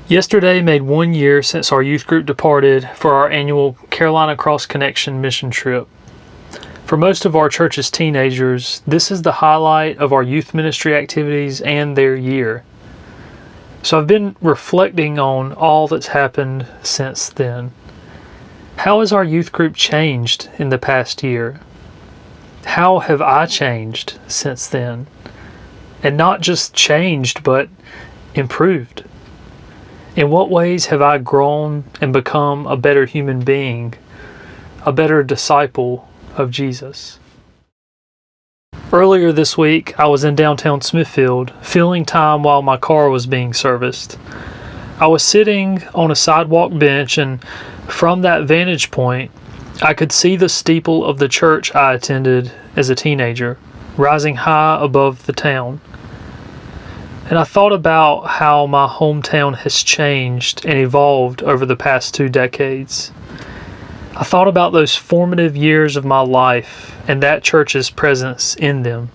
Yesterday made 1 year since our youth group departed for our annual Carolina Cross Connection mission trip. For most of our church's teenagers, this is the highlight of our youth ministry activities and their year. So I've been reflecting on all that's happened since then. How has our youth group changed in the past year? How have I changed since then? And not just changed, but improved. In what ways have I grown and become a better human being, a better disciple of Jesus? Earlier this week, I was in downtown Smithfield, filling time while my car was being serviced. I was sitting on a sidewalk bench, and from that vantage point, I could see the steeple of the church I attended as a teenager, rising high above the town. And I thought about how my hometown has changed and evolved over the past 2 decades. I thought about those formative years of my life and that church's presence in them.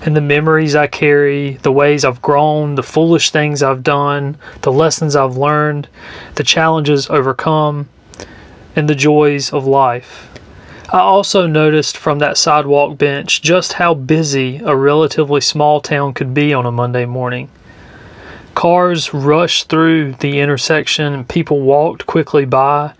And the memories I carry, the ways I've grown, the foolish things I've done, the lessons I've learned, the challenges overcome, and the joys of life. I also noticed from that sidewalk bench just how busy a relatively small town could be on a Monday morning. Cars rushed through the intersection and people walked quickly by.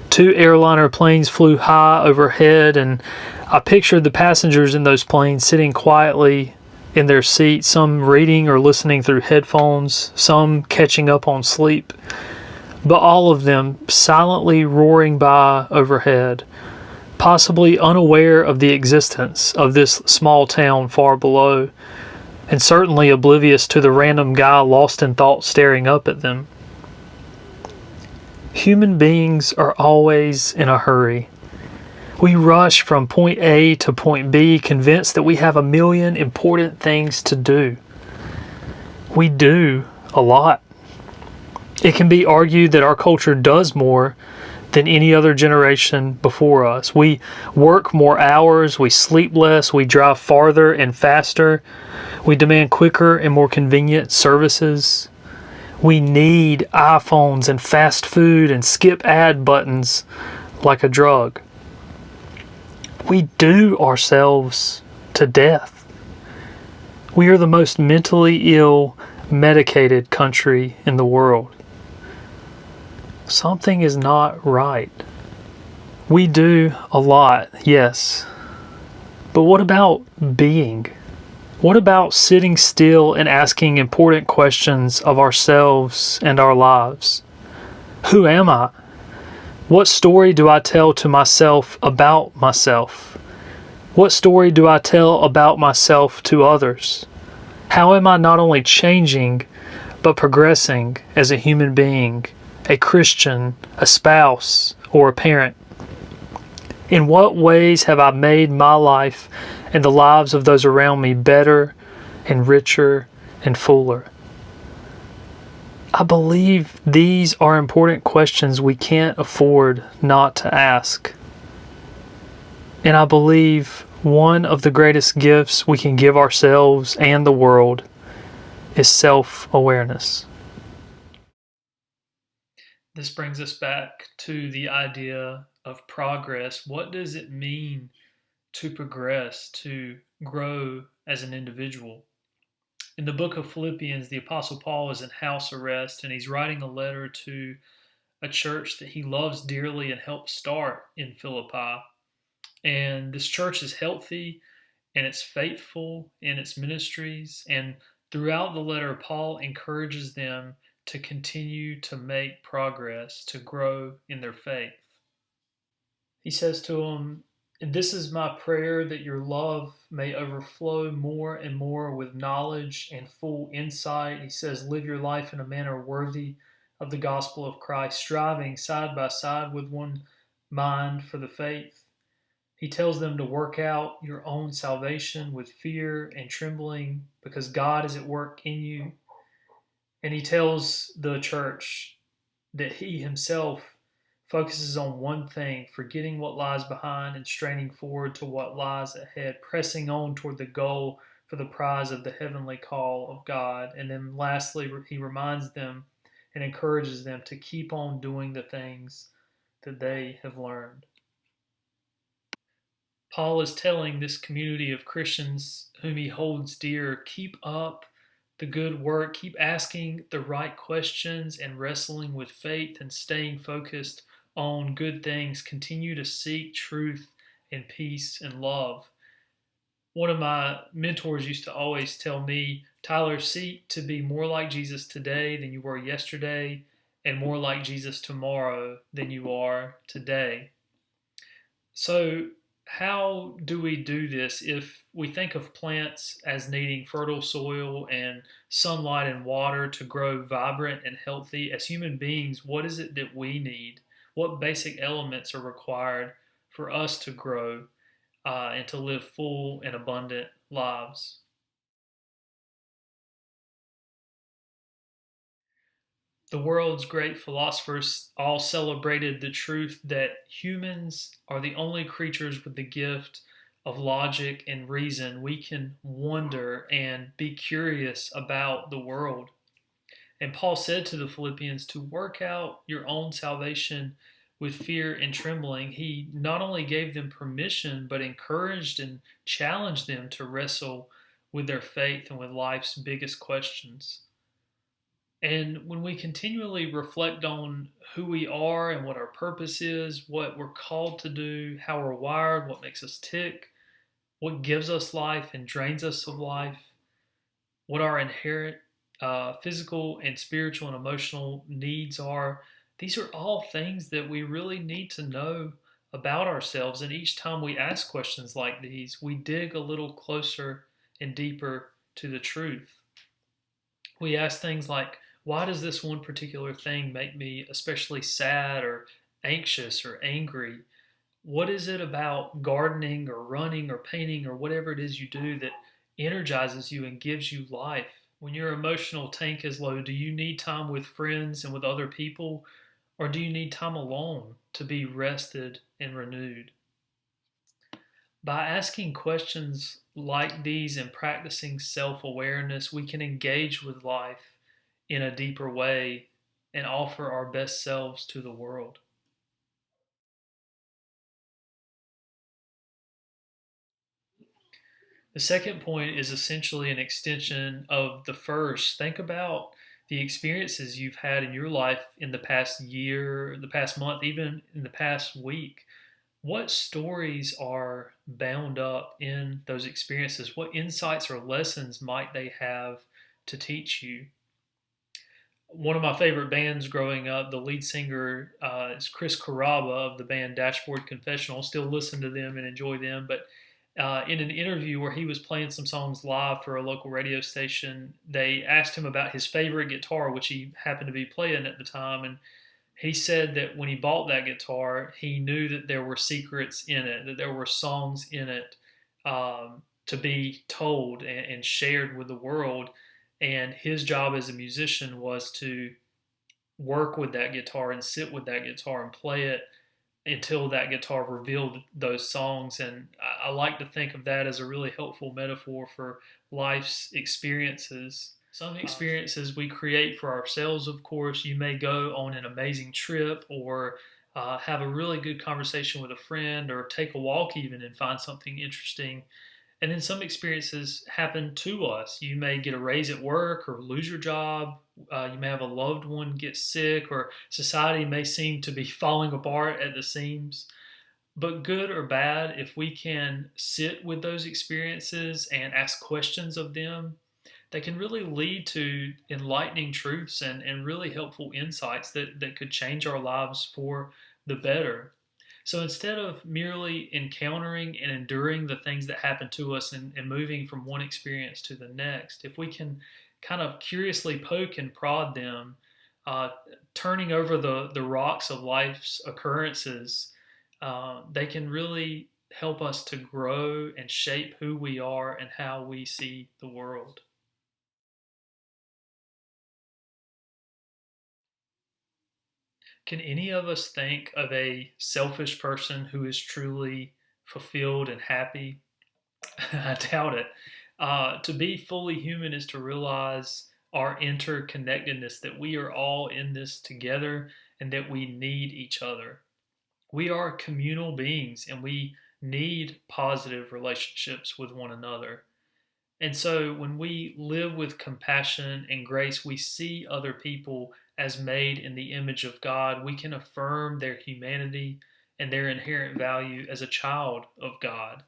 2 airliner planes flew high overhead, and I pictured the passengers in those planes sitting quietly in their seats, some reading or listening through headphones, some catching up on sleep, but all of them silently roaring by overhead, possibly unaware of the existence of this small town far below, and certainly oblivious to the random guy lost in thought staring up at them. Human beings are always in a hurry. We rush from point A to point B, convinced that we have a million important things to do. We do a lot. It can be argued that our culture does more than any other generation before us. We work more hours, we sleep less, we drive farther and faster, we demand quicker and more convenient services. We need iPhones and fast food and skip ad buttons like a drug. We do ourselves to death. We are the most mentally ill, medicated country in the world. Something is not right. We do a lot, yes. But what about being? What about sitting still and asking important questions of ourselves and our lives? Who am I? What story do I tell to myself about myself? What story do I tell about myself to others? How am I not only changing, but progressing as a human being, a Christian, a spouse, or a parent? In what ways have I made my life and the lives of those around me better and richer and fuller? I believe these are important questions we can't afford not to ask. And I believe one of the greatest gifts we can give ourselves and the world is self-awareness. This brings us back to the idea of progress. What does it mean to progress, to grow as an individual? In the book of Philippians, the Apostle Paul is in house arrest, and he's writing a letter to a church that he loves dearly and helped start in Philippi. And this church is healthy and it's faithful in its ministries. And throughout the letter, Paul encourages them to continue to make progress, to grow in their faith. He says to them, "And this is my prayer, that your love may overflow more and more with knowledge and full insight." He says, "Live your life in a manner worthy of the gospel of Christ, striving side by side with one mind for the faith." He tells them to work out your own salvation with fear and trembling because God is at work in you. And he tells the church that he himself focuses on one thing, forgetting what lies behind and straining forward to what lies ahead, pressing on toward the goal for the prize of the heavenly call of God. And then lastly, he reminds them and encourages them to keep on doing the things that they have learned. Paul is telling this community of Christians whom he holds dear, keep up the good work, keep asking the right questions and wrestling with faith and staying focused on good things. Continue to seek truth and peace and love. One of my mentors used to always tell me, Tyler, seek to be more like Jesus today than you were yesterday, and more like Jesus tomorrow than you are today. So, how do we do this if we think of plants as needing fertile soil and sunlight and water to grow vibrant and healthy? As human beings, what is it that we need? What basic elements are required for us to grow and to live full and abundant lives? The world's great philosophers all celebrated the truth that humans are the only creatures with the gift of logic and reason. We can wonder and be curious about the world. And Paul said to the Philippians to work out your own salvation with fear and trembling. He not only gave them permission, but encouraged and challenged them to wrestle with their faith and with life's biggest questions. And when we continually reflect on who we are and what our purpose is, what we're called to do, how we're wired, what makes us tick, what gives us life and drains us of life, what our inherent physical and spiritual and emotional needs are, these are all things that we really need to know about ourselves. And each time we ask questions like these, we dig a little closer and deeper to the truth. We ask things like, why does this one particular thing make me especially sad or anxious or angry? What is it about gardening or running or painting or whatever it is you do that energizes you and gives you life? When your emotional tank is low, do you need time with friends and with other people, or do you need time alone to be rested and renewed? By asking questions like these and practicing self awareness, we can engage with life in a deeper way and offer our best selves to the world. The second point is essentially an extension of the first. Think about the experiences you've had in your life in the past year, the past month, even in the past week. What stories are bound up in those experiences? What insights or lessons might they have to teach you? One of my favorite bands growing up, the lead singer is Chris Carrabba of the band Dashboard Confessional. Still listen to them and enjoy them. But in an interview where he was playing some songs live for a local radio station, they asked him about his favorite guitar, which he happened to be playing at the time. And he said that when he bought that guitar, he knew that there were secrets in it, that there were songs in it to be told and shared with the world. And his job as a musician was to work with that guitar and sit with that guitar and play it until that guitar revealed those songs. And I like to think of that as a really helpful metaphor for life's experiences. Some experiences we create for ourselves, of course. You may go on an amazing trip or have a really good conversation with a friend or take a walk even and find something interesting. And then some experiences happen to us. You may get a raise at work or lose your job. You may have a loved one get sick, or society may seem to be falling apart at the seams. But good or bad, if we can sit with those experiences and ask questions of them, they can really lead to enlightening truths and really helpful insights that could change our lives for the better. So instead of merely encountering and enduring the things that happen to us and moving from one experience to the next, if we can kind of curiously poke and prod them, uh, turning over the rocks of life's occurrences, they can really help us to grow and shape who we are and how we see the world. Can any of us think of a selfish person who is truly fulfilled and happy? I doubt it. To be fully human is to realize our interconnectedness, that we are all in this together and that we need each other. We are communal beings and we need positive relationships with one another. And so when we live with compassion and grace, we see other people as made in the image of God. We can affirm their humanity and their inherent value as a child of God.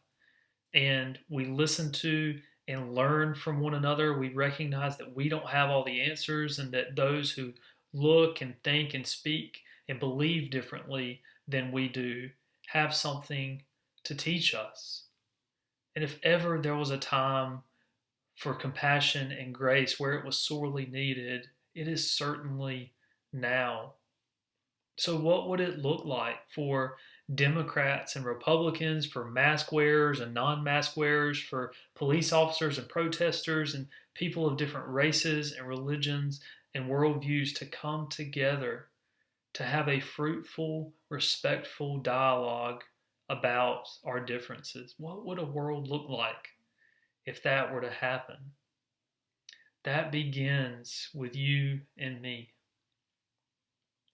And we listen to and learn from one another. We recognize that we don't have all the answers and that those who look and think and speak and believe differently than we do have something to teach us. And if ever there was a time for compassion and grace where it was sorely needed, it is certainly now. So, what would it look like for Democrats and Republicans, for mask wearers and non mask wearers, for police officers and protesters, and people of different races and religions and worldviews to come together to have a fruitful, respectful dialogue about our differences? What would a world look like if that were to happen? That begins with you and me.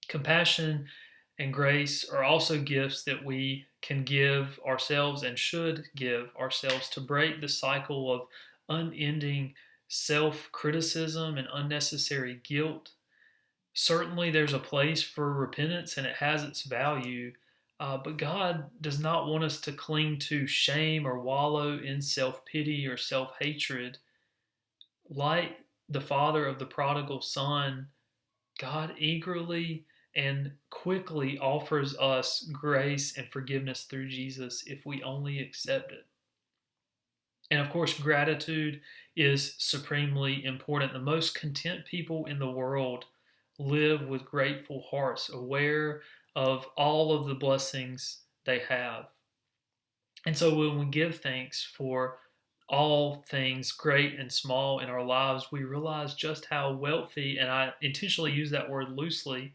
Compassion and grace are also gifts that we can give ourselves and should give ourselves to break the cycle of unending self criticism and unnecessary guilt. Certainly, there's a place for repentance and it has its value, but God does not want us to cling to shame or wallow in self pity or self hatred. Like the father of the prodigal son, God eagerly and quickly offers us grace and forgiveness through Jesus if we only accept it. And of course, gratitude is supremely important. The most content people in the world live with grateful hearts, aware of all of the blessings they have. And so when we give thanks for all things great and small in our lives, we realize just how wealthy, and I intentionally use that word loosely,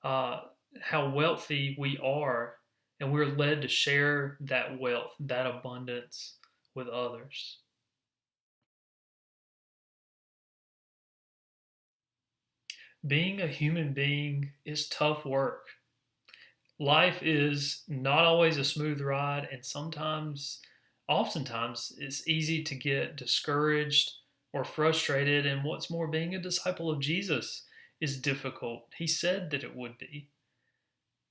uh, how wealthy we are, and we're led to share that wealth, that abundance with others. Being a human being is tough work. Life is not always a smooth ride, and oftentimes, it's easy to get discouraged or frustrated. And what's more, being a disciple of Jesus is difficult. He said that it would be.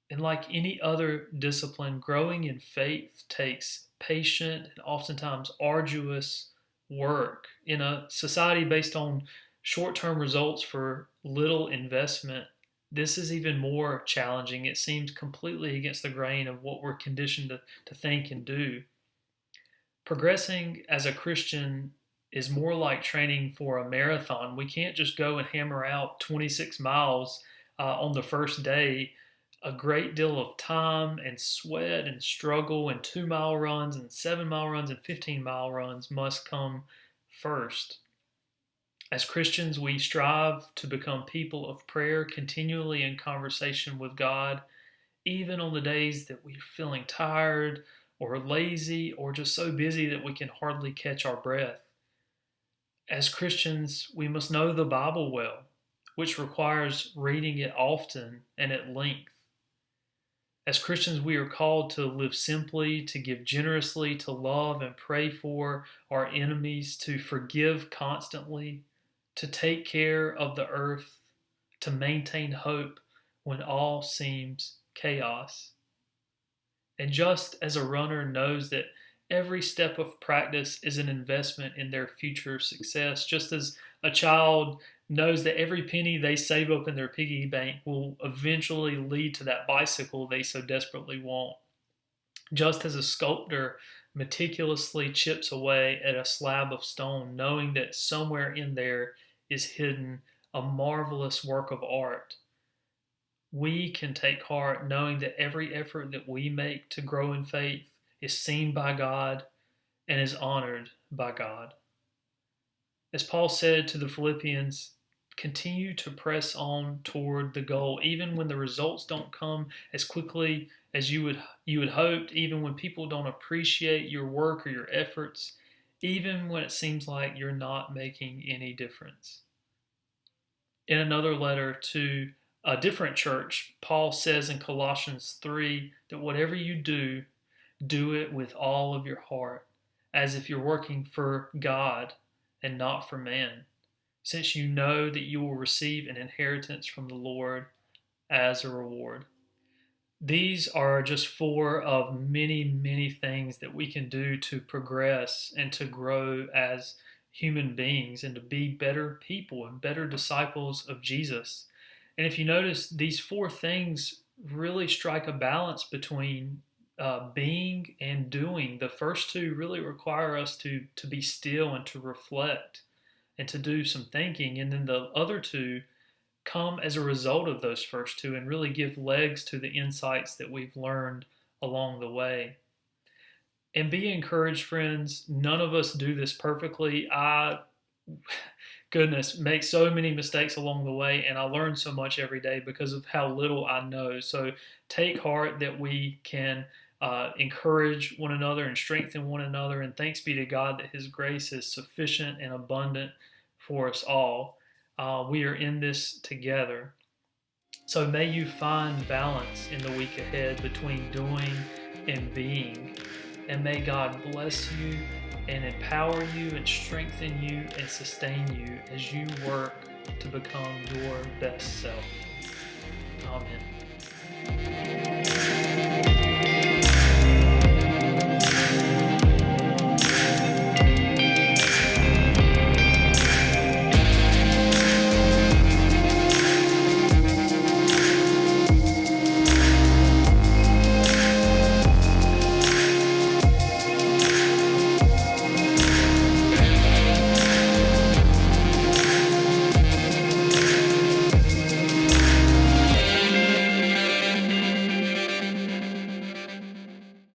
And like any other discipline, growing in faith takes patient and oftentimes arduous work. In a society based on short term results for little investment, this is even more challenging. It seems completely against the grain of what we're conditioned to think and do. Progressing as a Christian is more like training for a marathon. We can't just go and hammer out 26 miles on the first day. A great deal of time and sweat and struggle and 2 mile runs and 7 mile runs and 15 mile runs must come first. As Christians, we strive to become people of prayer, continually in conversation with God, even on the days that we're feeling tired or lazy or just so busy that we can hardly catch our breath. As Christians, we must know the Bible well, which requires reading it often and at length. As Christians, we are called to live simply, to give generously, to love and pray for our enemies, to forgive constantly, to take care of the earth, to maintain hope when all seems chaos. And just as a runner knows that every step of practice is an investment in their future success, just as a child knows that every penny they save up in their piggy bank will eventually lead to that bicycle they so desperately want. Just as a sculptor meticulously chips away at a slab of stone, knowing that somewhere in there is hidden a marvelous work of art, we can take heart knowing that every effort that we make to grow in faith is seen by God and is honored by God. As Paul said to the Philippians, continue to press on toward the goal, even when the results don't come as quickly as you had hoped, even when people don't appreciate your work or your efforts, even when it seems like you're not making any difference. In another letter to a different church, Paul says in Colossians 3 that whatever you do, do it with all of your heart, as if you're working for God and not for man, since you know that you will receive an inheritance from the Lord as a reward. These are just four of many, many things that we can do to progress and to grow as human beings and to be better people and better disciples of Jesus. And if you notice, these four things really strike a balance between being and doing. The first two really require us to be still and to reflect and to do some thinking. And then the other two come as a result of those first two and really give legs to the insights that we've learned along the way. And be encouraged, friends. None of us do this perfectly. Goodness, make so many mistakes along the way, and I learn so much every day because of how little I know. So take heart that we can encourage one another and strengthen one another, and thanks be to God that His grace is sufficient and abundant for us all. We are in this together. So may you find balance in the week ahead between doing and being. And may God bless you and empower you and strengthen you and sustain you as you work to become your best self. Amen.